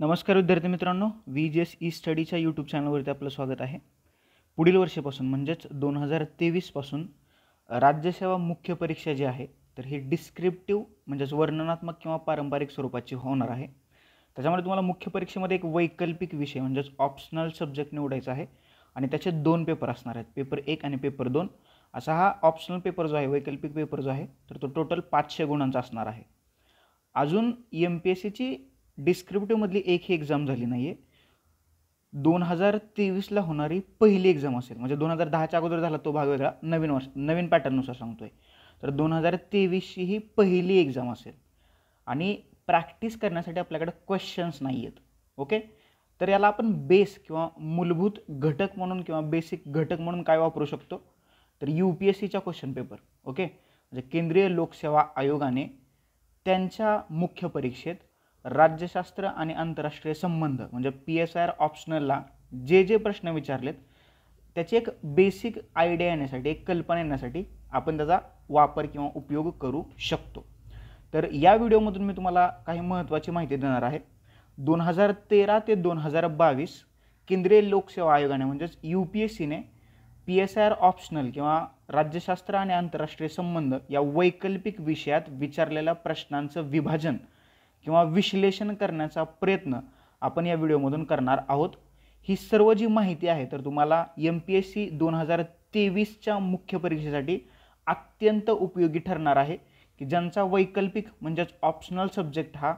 नमस्कार विद्यार्थी मित्रांनो, VGS ई स्टडीच्या यूट्यूब चॅनलवरती आपलं स्वागत आहे. पुढील वर्षापासून म्हणजेच 2023 पासून राज्यसेवा मुख्य परीक्षा जी आहे तर ही डिस्क्रिप्टिव्ह म्हणजेच वर्णनात्मक किंवा पारंपरिक स्वरूपाची होणार आहे. त्याच्यामध्ये तुम्हाला मुख्य परीक्षेमध्ये एक वैकल्पिक विषय म्हणजेच ऑप्शनल सब्जेक्ट निवडायचा आहे आणि त्याचे 2 पेपर असणार आहेत, पेपर 1 आणि पेपर 2. असा हा ऑप्शनल पेपर जो आहे, वैकल्पिक पेपर जो आहे तर तो टोटल 500 गुणांचा असणार आहे. अजून MPSCची डिस्क्रिप्टिव्हमधली एकही एक्झाम झाली नाही आहे. 2023ला होणारी पहिली एक्झाम असेल, म्हणजे 2010च्या अगोदर झाला तो भाग वेगळा, नवीन पॅटर्ननुसार सांगतोय. तर 2023ची ही पहिली एक्झाम असेल आणि प्रॅक्टिस करण्यासाठी आपल्याकडे क्वेश्चन्स नाही आहेत. ओके, तर याला आपण बेस किंवा मूलभूत घटक म्हणून किंवा बेसिक घटक म्हणून काय वापरू शकतो तर UPSCचा क्वेश्चन पेपर. ओके, म्हणजे केंद्रीय लोकसेवा आयोगाने त्यांच्या मुख्य परीक्षेत राज्यशास्त्र आणि आंतरराष्ट्रीय संबंध म्हणजे PSIR ऑप्शनलला जे प्रश्न विचारलेत त्याची एक बेसिक आयडिया येण्यासाठी, एक कल्पना येण्यासाठी आपण त्याचा वापर किंवा उपयोग करू शकतो. तर या व्हिडिओमधून मी तुम्हाला काही महत्त्वाची माहिती देणार आहे. 2013 ते 2022 केंद्रीय लोकसेवा आयोगाने म्हणजेच UPSCने PSIR ऑप्शनल किंवा राज्यशास्त्र आणि आंतरराष्ट्रीय संबंध या वैकल्पिक विषयात विचारलेल्या प्रश्नांचं विभाजन किंवा विश्लेषण करण्याचा प्रयत्न आपण या व्हिडिओमधून करणार आहोत. ही सर्व जी माहिती आहे तर तुम्हाला MPSC 2023च्या मुख्य परीक्षेसाठी अत्यंत उपयोगी ठरणार आहे, की ज्यांचा वैकल्पिक म्हणजेच ऑप्शनल सब्जेक्ट हा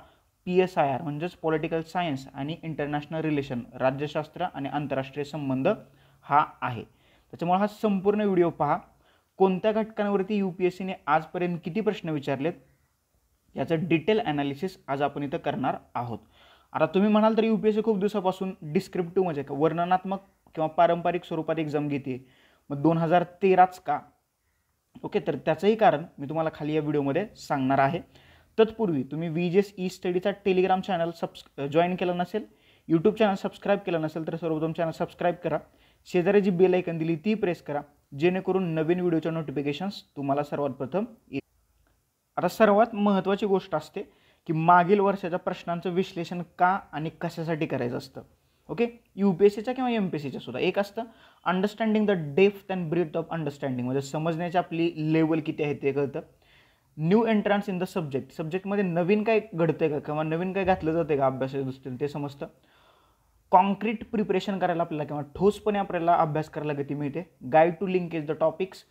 PSIR म्हणजेच पॉलिटिकल सायन्स आणि इंटरनॅशनल रिलेशन राज्यशास्त्र आणि आंतरराष्ट्रीय संबंध हा आहे. त्याच्यामुळे हा संपूर्ण व्हिडिओ पहा. कोणत्या घटकांवरती UPSCने आजपर्यंत किती प्रश्न विचारलेत याचं डिटेल ॲनालिसिस आज आपण इथं करणार आहोत. आता तुम्ही म्हणाल तर UPSC खूप दिवसापासून डिस्क्रिप्टिव्ह म्हणजे वर्णनात्मक किंवा पारंपरिक स्वरूपात एक्झाम घेते, मग 2013च का? ओके, तर त्याचंही कारण मी तुम्हाला खाली या व्हिडिओमध्ये सांगणार आहे. तत्पूर्वी तुम्ही VGS ई स्टडीचा टेलिग्राम चॅनल जॉईन केला नसेल, यूट्यूब चॅनल सबस्क्राईब केलं नसेल तर सर्वप्रथम चॅनल सबस्क्राईब करा. शेजारी जी बेल आयकन दिली ती प्रेस करा, जेणेकरून नवीन व्हिडिओच्या नोटिफिकेशन्स तुम्हाला सर्वात प्रथम येईल. आता सर्वात महत्त्वाची गोष्ट असते की मागील वर्षाच्या प्रश्नांचं विश्लेषण का आणि कशासाठी करायचं असतं. ओके, UPSCच्या किंवा MPSCच्या सुद्धा एक असतं understanding the depth and breath of understanding, म्हणजे समजण्याची आपली लेवल किती आहे ते कळतं. न्यू एंट्रन्स इन द सब्जेक्टमध्ये नवीन काय घडतंय का किंवा नवीन काय घातलं जातं का अभ्यासाच्या दृष्टीने ते समजतं. कॉन्क्रीट प्रिपरेशन करायला आपल्याला किंवा ठोसपणे आपल्याला अभ्यास करायला गती मिळते. Guide to linkage the topics,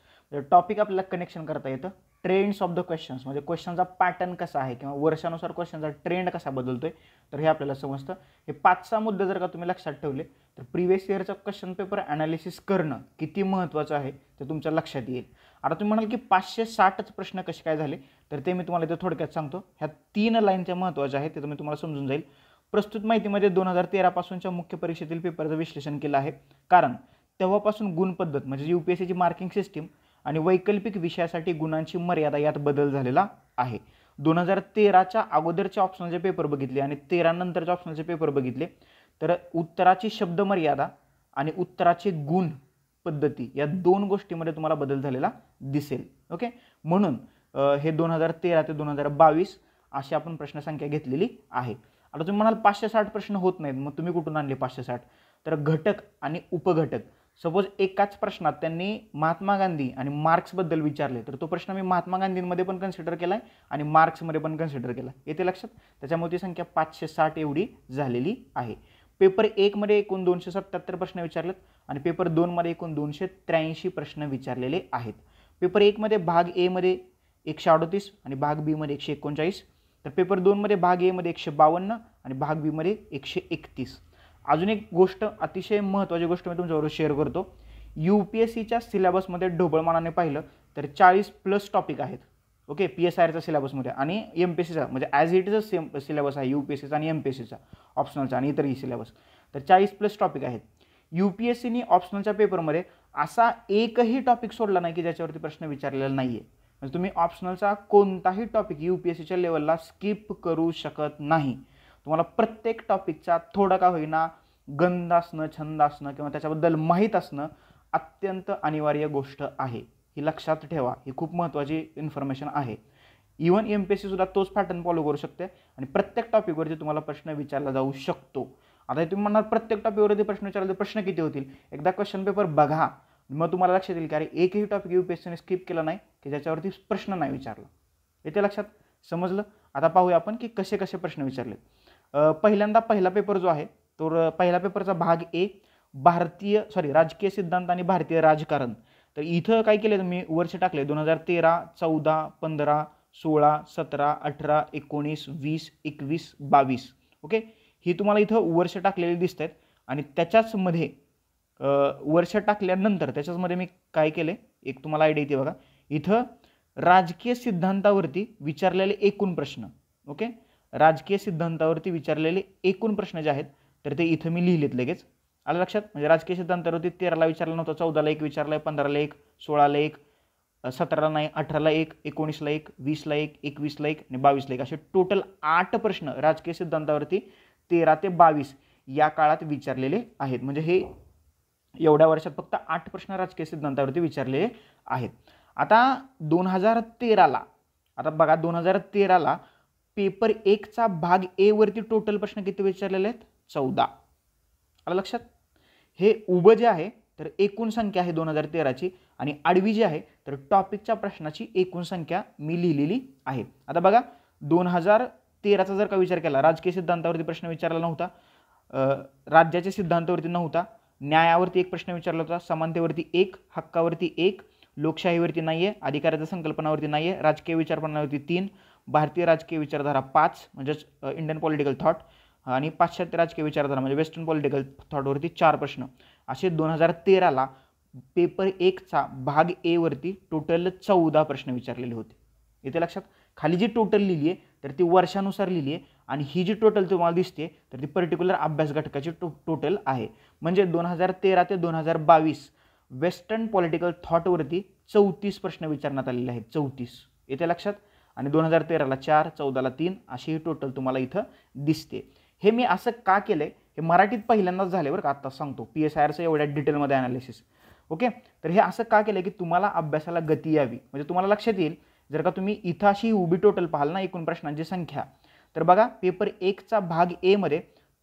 topic आपल्याला कनेक्शन करता येतं. ट्रेंड्स ऑफ द क्वेश्चन्स, म्हणजे क्वेश्चनचा पॅटर्न कसा आहे किंवा वर्षानुसार क्वेश्चनचा ट्रेंड कसा बदलतोय तर हे आपल्याला समजतं. हे 5-6 मुद्दे जर का तुम्ही लक्षात ठेवले तर प्रिव्हियस इयरचा क्वेश्चन पेपर ॲनालिसिस करणं किती महत्त्वाचं आहे ते तुमच्या लक्षात येईल. आता तुम्ही म्हणाल की 560च प्रश्न कसे काय झाले, तर ते मी तुम्हाला इथे थोडक्यात सांगतो. ह्या 3 लाईनच्या महत्त्वाच्या आहेत, ते तुम्ही तुम्हाला समजून जाईल. प्रस्तुत माहितीमध्ये 2013 पासूनच्या मुख्य परीक्षेतील पेपरचं विश्लेषण केलं आहे, कारण तेव्हापासून गुण पद्धत म्हणजे UPSCची मार्किंग सिस्टीम आणि वैकल्पिक विषयासाठी गुणांची मर्यादा यात बदल झालेला आहे. 2013च्या अगोदरचे ऑप्शनलचे पेपर बघितले आणि 13 नंतरचे ऑप्शनलचे पेपर बघितले तर उत्तराची शब्द मर्यादा आणि उत्तराचे गुण पद्धती या 2 गोष्टींमध्ये तुम्हाला बदल झालेला दिसेल. ओके, म्हणून हे 2013 ते 2022 अशी आपण प्रश्नसंख्या घेतलेली आहे. आता तुम्ही म्हणाल 560 प्रश्न होत नाहीत, मग तुम्ही कुठून आणले 560? तर घटक आणि उपघटक, सपोज एकाच प्रश्नात त्यांनी महात्मा गांधी आणि मार्क्सबद्दल विचारले तर तो प्रश्न मी महात्मा गांधींमध्ये पण कन्सिडर केला आहे आणि मार्क्समध्ये पण कन्सिडर केला, येते लक्षात. त्याच्यामुळे ती संख्या 560 एवढी झालेली आहे. पेपर 1 मध्ये एकूण 277 प्रश्न विचारलेत आणि पेपर 2 मध्ये एकूण 283 प्रश्न विचारलेले आहेत. पेपर 1 मध्ये भाग ए मध्ये 138 आणि भाग बी मध्ये 139, तर पेपर 2 मध्ये भाग ए मध्ये 152 आणि भाग बी मध्ये 131. अजून एक गोष्ट, अतिशय महत्त्वाची गोष्ट मी तुमच्याबरोबर शेअर करतो. UPSCच्या सिलेबसमध्ये ढोबळमानाने पाहिलं तर 40+ टॉपिक आहेत. ओके, PSIRच्या सिलेबसमध्ये आणि MPSCचा म्हणजे as it is same syllabus आहे UPSCचा आणि MPSCचा ऑप्शनलचा आणि इतरही सिलेबस, तर 40+ टॉपिक आहेत. UPSCने ऑप्शनलच्या पेपरमध्ये असा एकही टॉपिक सोडला नाही की ज्याच्यावरती प्रश्न विचारलेला नाही आहे. म्हणजे तुम्ही ऑप्शनलचा कोणताही टॉपिक UPSCच्या लेवलला स्किप करू शकत नाही. तुम्हाला प्रत्येक टॉपिकचा थोडा का होईना गंध असणं, छंद असणं किंवा त्याच्याबद्दल माहीत असणं अत्यंत अनिवार्य गोष्ट आहे. ही लक्षात ठेवा, ही खूप महत्त्वाची इन्फॉर्मेशन आहे. इव्हन MPSC सुद्धा तोच पॅटर्न फॉलो करू शकते आणि प्रत्येक टॉपिकवरती तुम्हाला प्रश्न विचारला जाऊ शकतो. आता तुम्ही म्हणणार प्रत्येक टॉपिकवरती प्रश्न विचारले तर प्रश्न किती होतील? एकदा क्वेश्चन पेपर बघा, मग तुम्हाला लक्षात येईल की अरे एकही टॉपिक UPSCने स्किप केला नाही की ज्याच्यावरती प्रश्न नाही विचारला. येते लक्षात? समजलं? आता पाहूया आपण की कसे कसे प्रश्न विचारले. पहिल्यांदा पहिला पेपर जो आहे तो पहिला पेपरचा भाग ए राजकीय सिद्धांत आणि भारतीय राजकारण. तर इथं काय केलं मी वर्ष टाकले 2013, 14, 15, 16, 17, 18, 19, 20, 21, 22. ओके, ही तुम्हाला इथं वर्ष टाकलेली दिसत आहेत आणि त्याच्याचमध्ये वर्ष टाकल्यानंतर त्याच्याचमध्ये मी काय केले एक तुम्हाला आयडिया येते बघा. इथं राजकीय सिद्धांतावरती विचारलेले एकूण प्रश्न. ओके, राजकीय सिद्धांतावरती विचारलेले एकूण प्रश्न जे आहेत तर ते इथं मी लिहिलेत लगेच. आलं लक्षात? म्हणजे राजकीय सिद्धांतावरती 13ला विचारलं नव्हतं, 14ला एक विचारलं आहे, 15ला एक, 16ला एक, 17ला नाही, 18ला एक, 19ला एक, 20ला एक, 21ला एक आणि 22ला एक, असे टोटल 8 प्रश्न राजकीय सिद्धांतावरती 13 ते 22 या काळात विचारलेले आहेत. म्हणजे हे एवढ्या वर्षात फक्त 8 प्रश्न राजकीय सिद्धांतावरती विचारलेले आहेत. आता 2013ला आता बघा 2013ला पेपर 1चा भाग ए वरती टोटल प्रश्न किती विचारलेले आहेत? 14. आलं लक्षात? हे उभं जे आहे तर एकूण संख्या आहे 2013ची आणि आडवी जी आहे तर टॉपिकच्या प्रश्नाची एकूण संख्या मी लिहिलेली आहे. आता बघा 2013चा जर का विचार केला, राजकीय सिद्धांतावरती प्रश्न विचारला नव्हता, राज्याच्या सिद्धांतावरती नव्हता, न्यायावरती एक प्रश्न विचारला होता, समानतेवरती एक, हक्कावरती एक, लोकशाहीवरती नाही आहे, अधिकाराच्या संकल्पनावरती नाही आहे, राजकीय विचारप्रणालीवरती 3, भारतीय राजकीय विचारधारा 5 म्हणजेच इंडियन पॉलिटिकल थॉट आणि पाश्चात्य राजकीय विचारधारा म्हणजे वेस्टर्न पॉलिटिकल थॉटवरती 4 प्रश्न. असे 2013ला पेपर 1चा भाग ए वरती टोटल 14 प्रश्न विचारलेले होते. इथे लक्षात? खाली जी टोटल लिहिली आहे तर ती वर्षानुसार लिहिली आहे आणि ही जी टोटल तुम्हाला दिसते तर ती पर्टिक्युलर अभ्यास घटकाची टोटल आहे. म्हणजे 2013 ते 2022 वेस्टर्न पॉलिटिकल थॉटवरती 34 प्रश्न विचारण्यात आलेले आहेत. 34 येते लक्षात? आणि 2013ला 4, 14ला 3 अशी ही टोटल तुम्हाला इथं दिसते. हे मी असं का केलं आहे हे मराठीत पहिल्यांदाच झाले बरं का, आत्ता सांगतो PSIRचं एवढ्या डिटेलमध्ये ॲनालिसिस. ओके, तर हे असं का केलं की तुम्हाला अभ्यासाला गती यावी, म्हणजे तुम्हाला लक्षात येईल जर का तुम्ही इथं अशी उभी टोटल पाहाल ना एकूण प्रश्नांची संख्या, तर बघा पेपर 1चा भाग ए मध्ये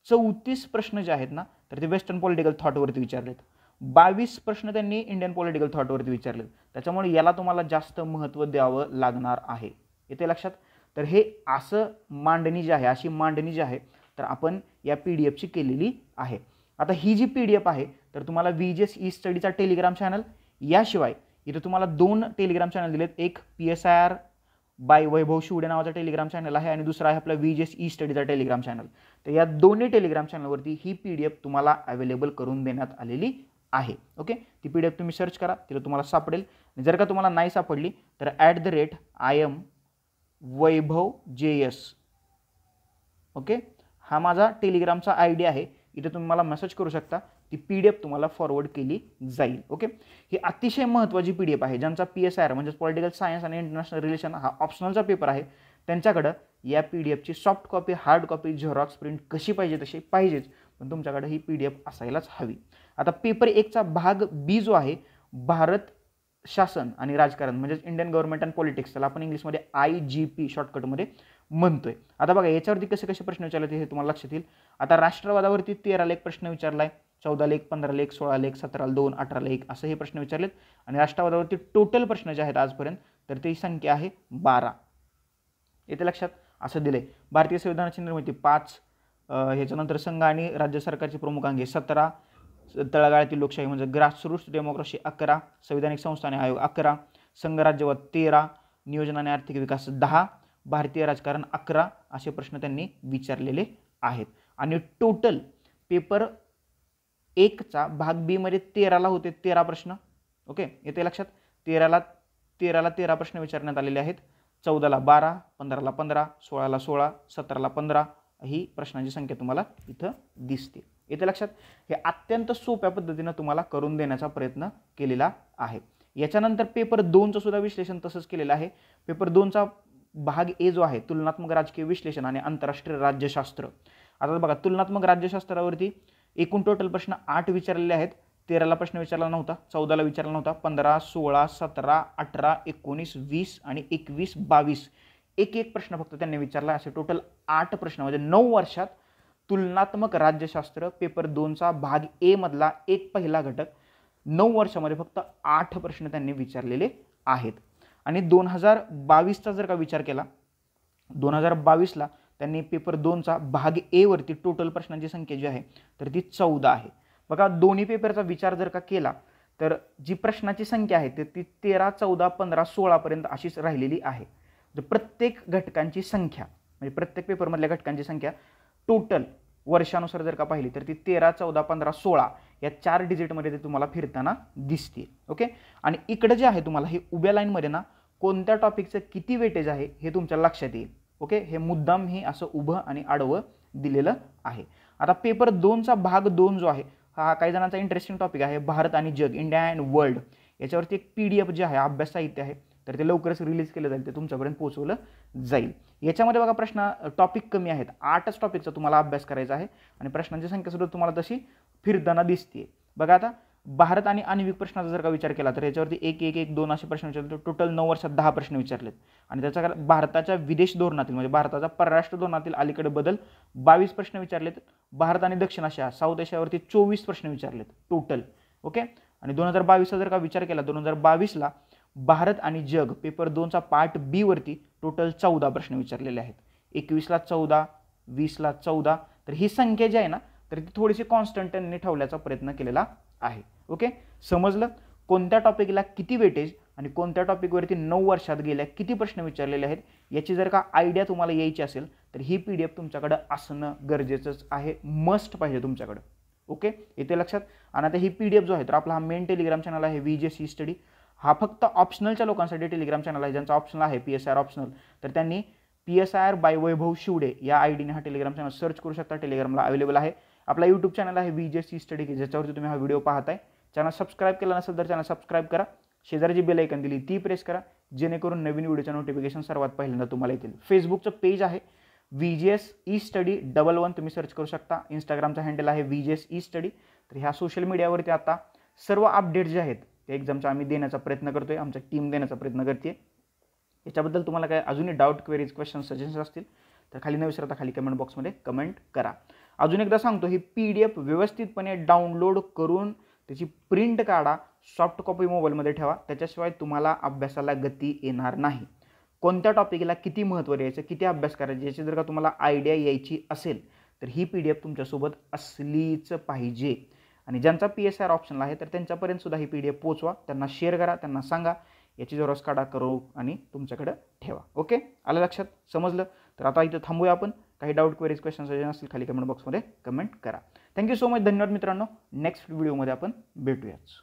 34 प्रश्न जे आहेत ना तर ते वेस्टर्न पॉलिटिकल थॉटवरती विचारलेत, 22 प्रश्न त्यांनी इंडियन पॉलिटिकल थॉटवरती विचारलेत. त्याच्यामुळे याला तुम्हाला जास्त महत्त्व द्यावं लागणार आहे. येते लक्षात? तर हे असं मांडणी जी आहे, अशी मांडणी जी आहे तर आपण या PDFची केलेली आहे. आता ही जी PDF आहे तर तुम्हाला VGS ई-स्टडीचा टेलिग्राम चॅनल, याशिवाय इथं तुम्हाला 2 टेलिग्राम चॅनल दिलेत. एक PSIR बाय वैभव शिवडे नावाचा टेलिग्राम चॅनल आहे आणि दुसरा आहे आपला VGS ई-स्टडीचा टेलिग्राम चॅनल. तर या दोन्ही टेलिग्राम चॅनलवरती ही PDF तुम्हाला अवेलेबल करून देण्यात आलेली आहे. ओके, ती PDF तुम्ही सर्च करा, तिला तुम्हाला सापडेल. जर का तुम्हाला नाही सापडली तर @IM वैभव JS, ओके, हा माझा टेलिग्रामचा ID आहे. इथे तुम्ही मला मेसेज करू शकता, ती PDF तुम्हाला फॉरवर्ड केली जाईल. ओके, ही अतिशय महत्त्वाची PDF आहे. ज्यांचा PSIR म्हणजे पॉलिटिकल सायन्स आणि इंटरनॅशनल रिलेशन हा ऑप्शनलचा पेपर आहे त्यांच्याकडं या PDFची soft copy, hard copy, xerox print कशी पाहिजे तशी पाहिजेच, पण तुमच्याकडे ही PDF असायलाच हवी. आता पेपर 1चा भाग बी जो आहे भारत शासन आणि राजकारण म्हणजेच इंडियन गव्हर्नमेंट अँड पॉलिटिक्स, त्याला आपण इंग्लिशमध्ये IGP शॉर्टकटमध्ये म्हणतोय. आता बघा याच्यावरती कसे कसे प्रश्न विचारले हे तुम्हाला लक्षात येईल. आता राष्ट्रवादावरती 13ला एक प्रश्न विचारलाय, 14ला एक, 15ला एक, 16ला एक, 17ला 2, 18ला 1 असं हे प्रश्न विचारलेत. आणि राष्ट्रवादावरती टोटल प्रश्न जे आहेत आजपर्यंत तर ती संख्या आहे 12. येते लक्षात? असं दिलंय. भारतीय संविधानाची निर्मिती 5, ह्याच्यानंतर संघ आणि राज्य सरकारची प्रमुख अंगे 17, तळागाळातील लोकशाही म्हणजे ग्रासरूट्स डेमोक्रेसी 11, संविधानिक संस्था आणि आयोग 11, संघ राज्यवाद 13, नियोजन आणि आर्थिक विकास 10, भारतीय राजकारण 11 असे प्रश्न त्यांनी विचारलेले आहेत. आणि टोटल पेपर 1चा भाग बी मध्ये 13ला होते 13 प्रश्न. ओके, येते लक्षात? 13ला 13 प्रश्न विचारण्यात आलेले आहेत, 14ला 12, 15ला 15, 16ला 16, 17ला 15 ही प्रश्नांची संख्या तुम्हाला इथं दिसते. येते लक्षात? हे अत्यंत सोप्या पद्धतीनं तुम्हाला करून देण्याचा प्रयत्न केलेला आहे. याच्यानंतर पेपर 2चं सुद्धा विश्लेषण तसंच केलेलं आहे. पेपर 2चा भाग ए जो आहे तुलनात्मक राजकीय विश्लेषण आणि आंतरराष्ट्रीय राज्यशास्त्र. आता बघा तुलनात्मक राज्यशास्त्रावरती एकूण टोटल प्रश्न 8 विचारलेले आहेत. 13ला प्रश्न विचारला नव्हता, 14ला विचारला नव्हता, 15, 16, 17, 18, 19, 20 आणि 21, 22 एक प्रश्न फक्त त्यांनी विचारला. असे टोटल 8 प्रश्न म्हणजे 9 वर्षात तुलनात्मक राज्यशास्त्र पेपर 2चा भाग ए मधला एक पहिला घटक 9 वर्षामध्ये फक्त 8 प्रश्न त्यांनी विचारलेले आहेत. आणि 2022चा जर का विचार केला, 2022ला त्यांनी पेपर 2चा भाग ए वरती टोटल प्रश्नांची संख्या जी आहे तर ती 14 आहे. बघा दोन्ही पेपरचा विचार जर का केला तर जी प्रश्नाची संख्या आहे ती 13, 14, 15, 16 पर्यंत अशीच राहिलेली आहे. प्रत्येक घटकांची संख्या म्हणजे प्रत्येक पेपरमधल्या घटकांची संख्या टोटल वर्षानुसार जर का पाहिली तर ती 13, 14, 15, 16 या 4 डिजिटमध्ये ते तुम्हाला फिरताना दिसते. ओके. आणि इकडे जे आहे तुम्हाला हे उभ्या लाईनमध्ये ना कोणत्या टॉपिकचं किती वेटेज आहे हे तुमच्या लक्षात येईल. ओके. हे मुद्दाम हे असं उभं आणि आडवं दिलेलं आहे. आता पेपर 2चा भाग 2 जो आहे हा काही जणांचा इंटरेस्टिंग टॉपिक आहे. भारत आणि जग, इंडिया अँड वर्ल्ड, याच्यावरती एक PDF जे आहे अभ्यास साहित्य आहे तर ते लवकरच रिलीज केलं जाईल, ते तुमच्यापर्यंत पोहोचवलं जाईल. याच्यामध्ये बघा प्रश्न टॉपिक कमी आहेत, 8च टॉपिकचा तुम्हाला अभ्यास करायचा आहे आणि प्रश्नांची संख्या सुद्धा तुम्हाला तशी फिरताना दिसते. बघा आता भारत आणि आण्विक प्रश्नाचा जर का विचार केला तर याच्यावरती 1, 1, 1, 2 असे प्रश्न विचारले. टोटल 9 वर्षात 10 प्रश्न विचारलेत. आणि त्याचा भारताच्या विदेश धोरणातील म्हणजे भारताचा परराष्ट्र धोरणातील अलीकडे बदल 22 प्रश्न विचारलेत. भारत आणि दक्षिण आशिया, साऊथ एशियावरती 24 प्रश्न विचारलेत टोटल. ओके. आणि 2022चा जर का विचार केला 2022ला भारत आणि जग पेपर 2चा पार्ट बी वरती टोटल 14 प्रश्न विचारलेले आहेत. 21ला 14, 20ला 14. तर ही संख्या जी आहे ना तर ती थोडीशी कॉन्स्टंट त्यांनी ठेवण्याचा प्रयत्न केलेला आहे. ओके. समजलं कोणत्या टॉपिकला किती वेटेज आणि कोणत्या टॉपिकवरती 9 वर्षात गेल्या किती प्रश्न विचारलेले आहेत याची जर का आयडिया तुम्हाला यायची असेल तर ही PDF तुमच्याकडे असणं गरजेचंच आहे, मस्ट पाहिजे तुमच्याकडे. ओके. येते लक्षात. आणि आता ही PDF जो आहे तर आपला हा मेन टेलिग्राम चॅनल आहे VJS E-स्टडी. हा फक्त ऑप्शनलच्या लोकांसाठी टेलिग्राम चॅनल आहे. ज्यांचा ऑप्शनल आहे PSIR ऑप्शनल तर त्यांनी PSIR बाय वैभव शिवडे या आयडीने हा टेलिग्राम चॅनल सर्च करू शकता. टेलिग्रामला अवेलेबल आहे. आपला यूट्यूब चॅनल आहे VJS E-स्टडी की ज्याच्यावरती तुम्ही हा व्हिडिओ पाहताय. चॅनल सबस्क्राईब केला नसेल तर चॅनल सबस्क्राईब करा. शेजारी जी बेल आयकन दिली ती प्रेस करा जेणेकरून नवीन व्हिडिओचं नोटिफिकेशन सर्वात पहिल्यांदा तुम्हाला येतील. फेसबुकचं पेज आहे VJS E-स्टडी 11 तुम्ही सर्च करू शकता. इंस्टाग्रामचा हँडल आहे VJS E-स्टडी. तर ह्या सोशल मीडियावरती आता सर्व अपडेट जे आहेत ते एक्झामचा आम्ही देण्याचा प्रयत्न करतोय, आमची टीम देण्याचा प्रयत्न करते. याच्याबद्दल तुम्हाला काय अजूनही डाऊट, क्वेरीज, क्वेश्चन, सजेशन्स असतील तर खाली न विसरता खाली कमेंट बॉक्समध्ये कमेंट करा. अजून एकदा सांगतो ही PDF व्यवस्थितपणे डाउनलोड करून त्याची प्रिंट काढा, सॉफ्ट कॉपी मोबाईलमध्ये ठेवा. त्याच्याशिवाय तुम्हाला अभ्यासाला गती येणार नाही. कोणत्या टॉपिकला किती महत्त्व द्यायचं, किती अभ्यास करायचे याची जर का तुम्हाला आयडिया यायची असेल तर ही PDF तुमच्यासोबत असलीच पाहिजे. आणि ज्यांचा PSIR ऑप्शनल आहे तर त्यांच्यापर्यंत सुद्धा ही PDF पोचवा, त्यांना शेअर करा, त्यांना सांगा याची झेरॉक्स काढा करू आणि तुमच्याकडे ठेवा. ओके. आलं लक्षात. समजलं. तर आता इथं थांबूया आपण. काही डाऊट, क्वेरीज, क्वेश्चन, सजेशन असतील खाली कमेंट बॉक्समध्ये कमेंट करा. Thank you so much. धन्यवाद मित्रांनो. नेक्स्ट व्हिडिओमध्ये आपण भेटूयाच.